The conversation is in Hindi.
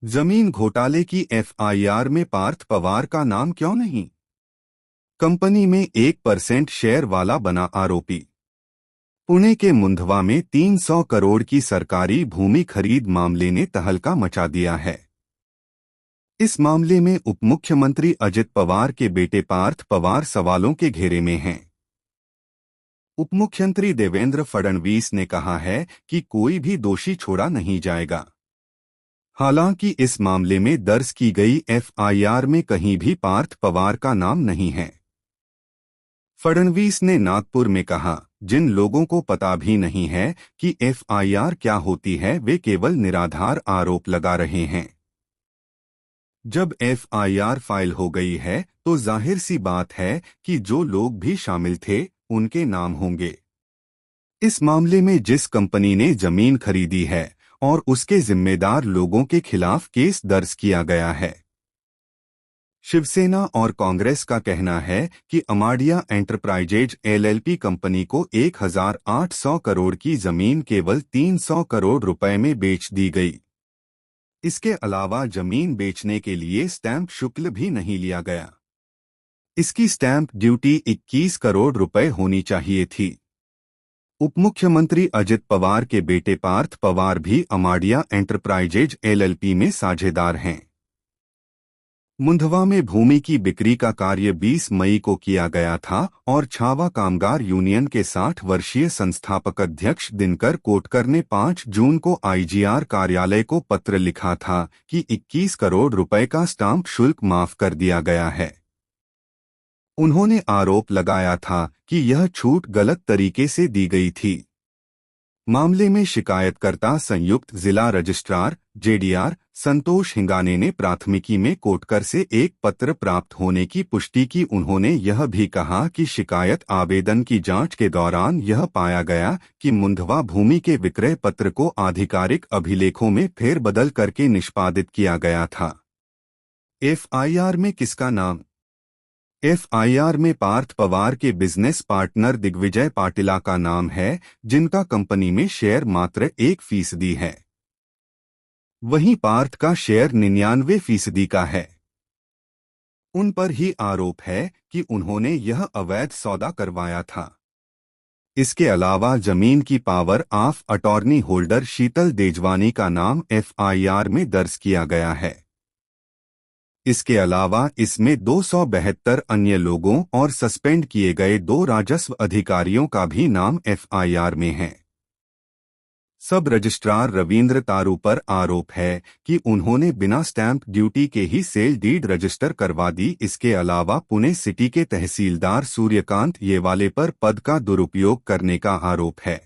जमीन घोटाले की एफआईआर में पार्थ पवार का नाम क्यों नहीं? कंपनी में 1% शेयर वाला बना आरोपी। पुणे के मुंधवा में 300 करोड़ की सरकारी भूमि खरीद मामले ने तहलका मचा दिया है। इस मामले में उपमुख्यमंत्री अजित पवार के बेटे पार्थ पवार सवालों के घेरे में हैं। उपमुख्यमंत्री देवेंद्र फडणवीस ने कहा है कि कोई भी दोषी छोड़ा नहीं जाएगा। हालांकि इस मामले में दर्ज की गई एफआईआर में कहीं भी पार्थ पवार का नाम नहीं है। फडणवीस ने नागपुर में कहा, जिन लोगों को पता भी नहीं है कि एफआईआर क्या होती है वे केवल निराधार आरोप लगा रहे हैं। जब एफआईआर फाइल हो गई है तो जाहिर सी बात है कि जो लोग भी शामिल थे उनके नाम होंगे। इस मामले में जिस कंपनी ने जमीन खरीदी है और उसके जिम्मेदार लोगों के खिलाफ केस दर्ज किया गया है। शिवसेना और कांग्रेस का कहना है कि अमाडिया एंटरप्राइजेज एलएलपी कंपनी को 1800 करोड़ की जमीन केवल 300 करोड़ रुपए में बेच दी गई। इसके अलावा जमीन बेचने के लिए स्टैंप शुल्क भी नहीं लिया गया। इसकी स्टैंप ड्यूटी 21 करोड़ रुपए होनी चाहिए थी। उपमुख्यमंत्री अजित पवार के बेटे पार्थ पवार भी अमाडिया एंटरप्राइजेज एलएलपी में साझेदार हैं। मुंधवा में भूमि की बिक्री का कार्य 20 मई को किया गया था और छावा कामगार यूनियन के 60 वर्षीय संस्थापक अध्यक्ष दिनकर कोटकर ने 5 जून को आईजीआर कार्यालय को पत्र लिखा था कि 21 करोड़ रुपए का स्टाम्प शुल्क माफ कर दिया गया है। उन्होंने आरोप लगाया था कि यह छूट गलत तरीके से दी गई थी। मामले में शिकायतकर्ता संयुक्त जिला रजिस्ट्रार जेडीआर संतोष हिंगाने ने प्राथमिकी में कोटकर से एक पत्र प्राप्त होने की पुष्टि की। उन्होंने यह भी कहा कि शिकायत आवेदन की जांच के दौरान यह पाया गया कि मुंधवा भूमि के विक्रय पत्र को आधिकारिक अभिलेखों में फेरबदल करके निष्पादित किया गया था। एफआईआर में किसका नाम? एफआईआर में पार्थ पवार के बिजनेस पार्टनर दिग्विजय पाटिला का नाम है, जिनका कंपनी में शेयर मात्र 1% है। वहीं पार्थ का शेयर 99% का है। उन पर ही आरोप है कि उन्होंने यह अवैध सौदा करवाया था। इसके अलावा जमीन की पावर ऑफ अटॉर्नी होल्डर शीतल देजवानी का नाम एफआईआर में दर्ज किया गया है। इसके अलावा इसमें 272 अन्य लोगों और सस्पेंड किए गए 2 राजस्व अधिकारियों का भी नाम एफआईआर में है। सब रजिस्ट्रार रविंद्र तारू पर आरोप है कि उन्होंने बिना स्टैंप ड्यूटी के ही सेल डीड रजिस्टर करवा दी। इसके अलावा पुणे सिटी के तहसीलदार सूर्यकांत येवाले पर पद का दुरुपयोग करने का आरोप है।